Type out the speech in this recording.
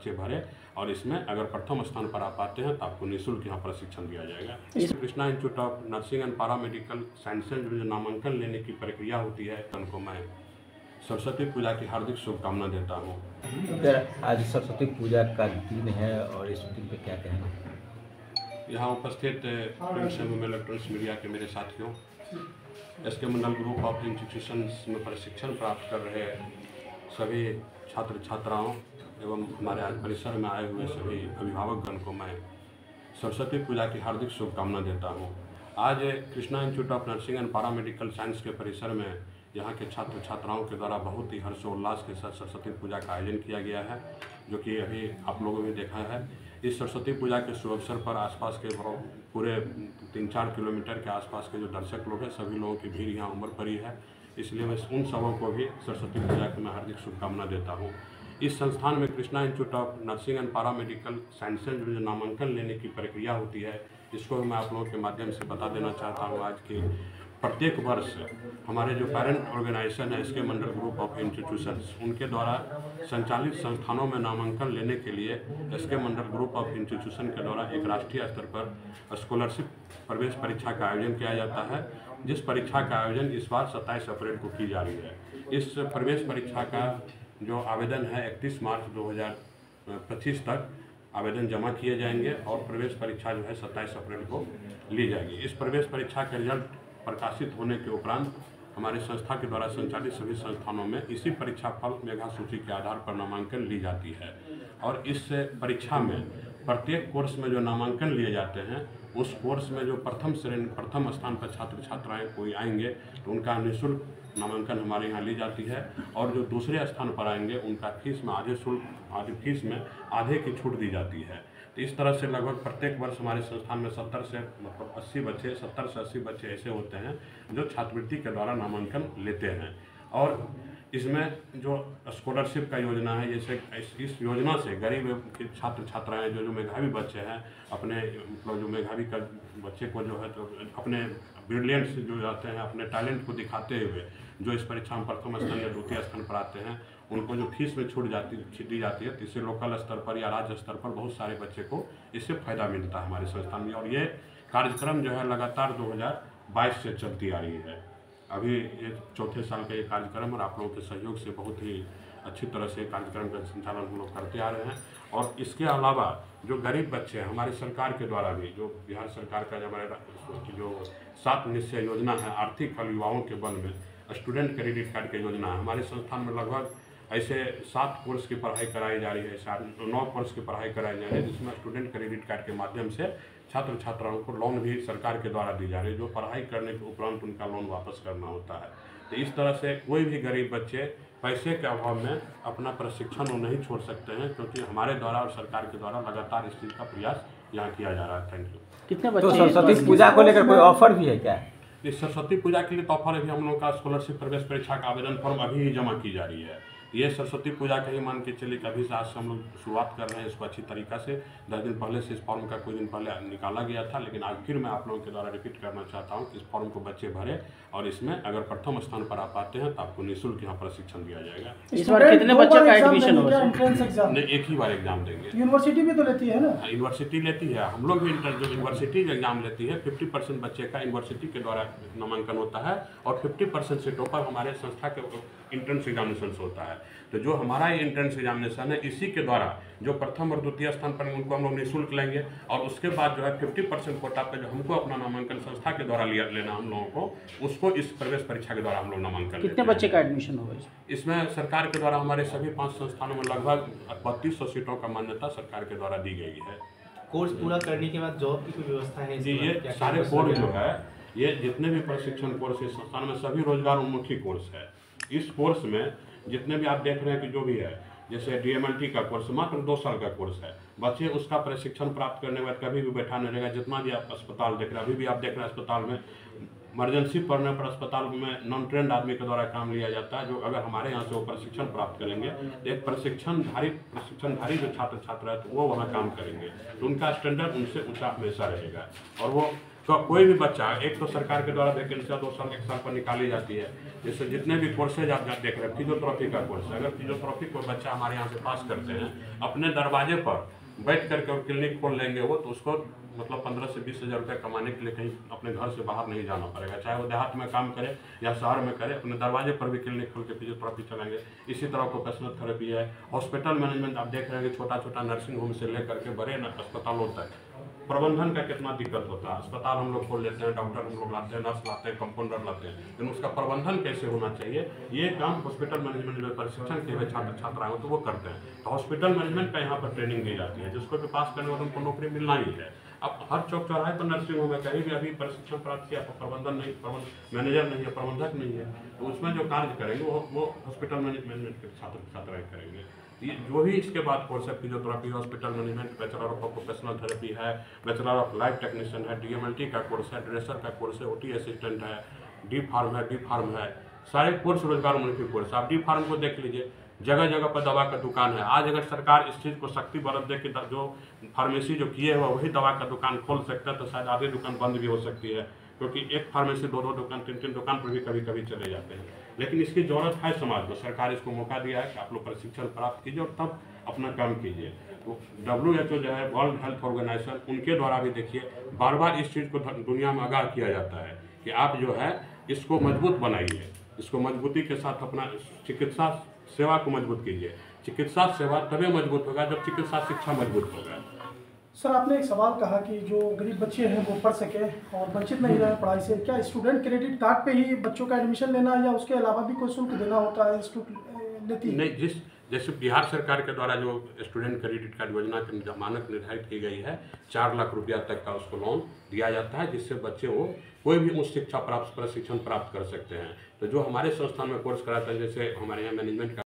बच्चे भरे और इसमें अगर प्रथम स्थान पर आप पाते हैं तो आपको निःशुल्क यहाँ प्रशिक्षण दिया जाएगा। Krishna institute of nursing and paramedical sciences में जो नामांकन लेने की प्रक्रिया होती है उनको मैं सरस्वती पूजा की हार्दिक शुभकामना देता हूँ। आज सरस्वती पूजा का दिन है और इस दिन पे क्या कहना है? यहाँ उपस्थित प्रिंट एवं इलेक्ट्रॉनिक्स मीडिया के मेरे साथियों, SK Mandal group of institutions में प्रशिक्षण प्राप्त कर रहे सभी छात्र छात्राओं एवं हमारे आज परिसर में आए हुए सभी अभिभावकगण को मैं सरस्वती पूजा की हार्दिक शुभकामना देता हूँ। आज Krishna institute of nursing and paramedical science के परिसर में यहाँ के छात्र छात्राओं के द्वारा बहुत ही हर्षोल्लास के साथ सरस्वती पूजा का आयोजन किया गया है, जो कि अभी आप लोगों ने देखा है। इस सरस्वती पूजा के शुभ अवसर पर आसपास के पूरे 3-4 किलोमीटर के आसपास के जो दर्शक लोग हैं सभी लोगों की भीड़ यहाँ उमड़ पड़ी है, इसलिए मैं उन सबों को भी सरस्वती पूजा की मैं हार्दिक शुभकामना देता हूँ। इस संस्थान में Krishna institute of nursing and paramedical sciences में जो नामांकन लेने की प्रक्रिया होती है इसको मैं आप लोगों के माध्यम से बता देना चाहता हूँ। आज की प्रत्येक वर्ष हमारे जो पेरेंट ऑर्गेनाइजेशन है इसके मंडल ग्रुप ऑफ इंस्टीट्यूशंस उनके द्वारा संचालित संस्थानों में नामांकन लेने के लिए इसके मंडल ग्रुप ऑफ इंस्टीट्यूशन के द्वारा एक राष्ट्रीय स्तर पर स्कॉलरशिप प्रवेश परीक्षा का आयोजन किया जाता है, जिस परीक्षा का आयोजन इस बार 27 अप्रैल को की जा रही है। इस प्रवेश परीक्षा का जो आवेदन है 31 मार्च 2025 तक आवेदन जमा किए जाएंगे और प्रवेश परीक्षा जो है 27 अप्रैल को ली जाएगी। इस प्रवेश परीक्षा के रिजल्ट प्रकाशित होने के उपरांत हमारी संस्था के द्वारा संचालित सभी संस्थानों में इसी परीक्षा फल मेधा सूची के आधार पर नामांकन ली जाती है और इस परीक्षा में प्रत्येक कोर्स में जो नामांकन लिए जाते हैं उस कोर्स में जो प्रथम स्थान पर छात्र छात्राएँ कोई आएंगे तो उनका निःशुल्क नामांकन हमारे यहाँ ली जाती है और जो दूसरे स्थान पर आएंगे उनका फीस में आधे फीस में आधे की छूट दी जाती है। तो इस तरह से लगभग प्रत्येक वर्ष हमारे संस्थान में 70 से 80 बच्चे ऐसे होते हैं जो छात्रवृत्ति के द्वारा नामांकन लेते हैं। और इसमें जो स्कॉलरशिप का योजना है, जैसे इस योजना से गरीब के छात्र छात्राएं जो मेधावी बच्चे हैं अपने मतलब जो मेधावी का बच्चे को जो है तो अपने ब्रिलियंट्स जो जाते हैं अपने टैलेंट को दिखाते हुए जो इस परीक्षा में प्रथम स्थान या द्वितीय स्थान पर आते हैं उनको जो फीस में छूट दी जाती है, तो इससे लोकल स्तर पर या राज्य स्तर पर बहुत सारे बच्चे को इससे फ़ायदा मिलता है हमारे संस्थान में। और ये कार्यक्रम जो है लगातार 2022 से चलती आ रही है। अभी ये चौथे साल का ये कार्यक्रम और आप लोगों के सहयोग से बहुत ही अच्छी तरह से कार्यक्रम का संचालन हम लोग करते आ रहे हैं। और इसके अलावा जो गरीब बच्चे हैं हमारी सरकार के द्वारा भी जो बिहार सरकार का जो 7 निश्चय योजना है आर्थिक फल युवाओं के बल में स्टूडेंट क्रेडिट कार्ड की योजना है। हमारे संस्थान में लगभग ऐसे 7 कोर्स की पढ़ाई कराई जा रही है, 9 कोर्स की पढ़ाई कराई जा रही है, जिसमें स्टूडेंट क्रेडिट कार्ड के माध्यम से छात्र छात्राओं को लोन भी सरकार के द्वारा दी जा रही है, जो पढ़ाई करने के उपरांत उनका लोन वापस करना होता है। तो इस तरह से कोई भी गरीब बच्चे पैसे के अभाव में अपना प्रशिक्षण वो नहीं छोड़ सकते हैं, क्योंकि हमारे द्वारा और सरकार के द्वारा लगातार इस चीज़ का प्रयास यहाँ किया जा रहा है। Thank you. कितने बच्चे तो सरस्वती पूजा को लेकर कोई ऑफर भी है क्या? इस सरस्वती पूजा के लिए तो ऑफर अभी हम लोग का स्कॉलरशिप प्रवेश परीक्षा का आवेदन फॉर्म अभी जमा की जा रही है। ये सरस्वती पूजा का ही मान के चलिए कि अभी से आज से हम लोग शुरुआत कर रहे हैं इसको अच्छी तरीक़ा से। 10 दिन पहले से इस फॉर्म का कुछ दिन पहले निकाला गया था, लेकिन आज फिर मैं आप लोगों के द्वारा रिपीट करना चाहता हूँ कि इस फॉर्म को बच्चे भरे और इसमें अगर प्रथम स्थान पर आप पाते हैं तो आपको निःशुल्क यहाँ प्रशिक्षण दिया जाएगा। इस बार कितने बच्चे का एडमिशन होगा? नहीं, एक ही बार एग्जाम देंगे। यूनिवर्सिटी भी तो लेती है ना? यूनिवर्सिटी लेती है, हम लोग भी जो यूनिवर्सिटी एग्जाम लेती है 50% बच्चे का यूनिवर्सिटी के द्वारा नामांकन होता है और 50% से टॉपर हमारे संस्था के इंट्रेंस एग्जामिनेशन होता है। तो जो हमारा ये इंट्रेंस एग्जामिनेशन है इसी के द्वारा जो प्रथम और द्वितीय स्थान पर उनको हम लोग निःशुल्क लेंगे और उसके बाद जो है 50% कोटा पे जो हमको अपना नामांकन संस्था के द्वारा लेना हम लोगों को उसको इस प्रवेश परीक्षा के द्वारा हम लोग नामांकन। कितने बच्चे का एडमिशन होगा इसमें? सरकार के द्वारा हमारे सभी 5 संस्थानों में लगभग 3200 सीटों का मान्यता सरकार के द्वारा दी गई है। कोर्स पूरा करने के बाद जॉब की कोई व्यवस्था है? जी, ये सारे कोर्स जो है ये जितने भी प्रशिक्षण कोर्स इस संस्थान में सभी रोजगार उन्मुखी कोर्स है। इस कोर्स में जितने भी आप देख रहे हैं कि जो भी है, जैसे DMLT का कोर्स मात्र 2 साल का कोर्स है, बच्चे उसका प्रशिक्षण प्राप्त करने के बाद कभी भी बैठा नहीं रहेगा। जितना भी आप अस्पताल देख रहे हैं, अभी भी आप देख रहे हैं अस्पताल में इमरजेंसी पड़ने पर अस्पताल में नॉन ट्रेंड आदमी के द्वारा काम लिया जाता है, जो अगर हमारे यहाँ से वो प्रशिक्षण प्राप्त करेंगे तो एक प्रशिक्षणधारी जो छात्र छात्रा है तो वो वहाँ काम करेंगे, तो उनका स्टैंडर्ड उनसे ऊँचा हमेशा रहेगा और वो तो कोई भी बच्चा, एक तो सरकार के द्वारा वैकेंसियाँ 2 साल 1 साल पर निकाली जाती है, जिससे जितने भी कोर्सेज आप देख रहे हैं, फिजियोथेरेपी का कोर्स है, अगर फिजियोथेरेपी कोई बच्चा हमारे यहाँ से पास करते हैं, अपने दरवाजे पर बैठ करके और क्लिनिक खोल लेंगे वो, तो उसको मतलब 15 से 20 हज़ार रुपये कमाने के लिए कहीं अपने घर से बाहर नहीं जाना पड़ेगा, चाहे वो देहात में काम करे या शहर में करे, अपने दरवाजे पर भी क्लिनिक खोल के फिजियोथेरेपी चलाएंगे। इसी तरह प्रोफेशनल थेरेपी है। हॉस्पिटल मैनेजमेंट आप देख रहे हैं कि छोटा छोटा नर्सिंग होम से लेकर के बड़े अस्पतालों तक प्रबंधन का कितना दिक्कत होता है। अस्पताल हम लोग खोल लेते हैं, डॉक्टर हम लोग लाते हैं, नर्स लाते हैं, कंपाउंडर लाते हैं, लेकिन उसका प्रबंधन कैसे होना चाहिए, ये काम हॉस्पिटल मैनेजमेंट में प्रशिक्षण के हुए छात्र छात्राएं हो तो वो करते हैं। तो हॉस्पिटल मैनेजमेंट का यहाँ पर ट्रेनिंग दी जाती है, जिसको भी पास करने वाले उनको नौकरी मिलना ही है। अब हर चौक चौराहे पर नर्सिंग होम है, कहीं भी अभी प्रशिक्षण प्राप्त किया, प्रबंधन नहीं, मैनेजर नहीं है, प्रबंधक नहीं है, तो उसमें जो कार्य करेंगे वो हॉस्पिटल मैनेजमेंट के छात्र छात्राएं करेंगे। ये जो भी इसके बाद कोर्स है, physiotherapy, hospital management, bachelor of professional therapy है, बैचलर ऑफ लाइफ टेक्नीशियन है, DMLT का कोर्स है, ड्रेसर का कोर्स है, OT असिस्टेंट है, D फार्म है, B फार्म है, सारे कोर्स रोजगारोन्मुखी कोर्स। आप D फार्म को देख लीजिए, जगह जगह पर दवा का दुकान है। आज अगर सरकार इस चीज़ को सख्ती बरत दे कि जो फार्मेसी जो किए हुआ वही दवा का दुकान खोल सकता है, तो शायद आधी दुकान बंद भी हो सकती है, क्योंकि एक फार्मेसी 2-2 दुकान, 3-3 दुकान पर भी कभी कभी चले जाते हैं। लेकिन इसकी ज़रूरत है समाज में, सरकार इसको मौका दिया है कि आप लोग प्रशिक्षण प्राप्त कीजिए और तब अपना काम कीजिए। तो WHO जो है, वर्ल्ड हेल्थ ऑर्गेनाइजेशन, उनके द्वारा भी देखिए बार बार इस चीज़ को दुनिया में आगाह किया जाता है कि आप जो है इसको मजबूत बनाइए, इसको मजबूती के साथ अपना चिकित्सा सेवा को मजबूत कीजिए। चिकित्सा सेवा तभी मजबूत होगा जब चिकित्सा शिक्षा मजबूत होगा। सर, आपने एक सवाल कहा कि जो गरीब बच्चे हैं वो पढ़ सके और वंचित नहीं रहे पढ़ाई से, क्या स्टूडेंट क्रेडिट कार्ड पे ही बच्चों का एडमिशन लेना है या उसके अलावा भी कोई शुल्क देना होता है लेती है? नहीं, जैसे बिहार सरकार के द्वारा जो स्टूडेंट क्रेडिट कार्ड योजना की मानक निर्धारित की गई है, 4 लाख रुपया तक का उसको लोन दिया जाता है, जिससे बच्चे वो कोई भी उच्च शिक्षा प्रशिक्षण प्राप्त कर सकते हैं। तो जो हमारे संस्थान में कोर्स कराता है, जैसे हमारे यहाँ मैनेजमेंट का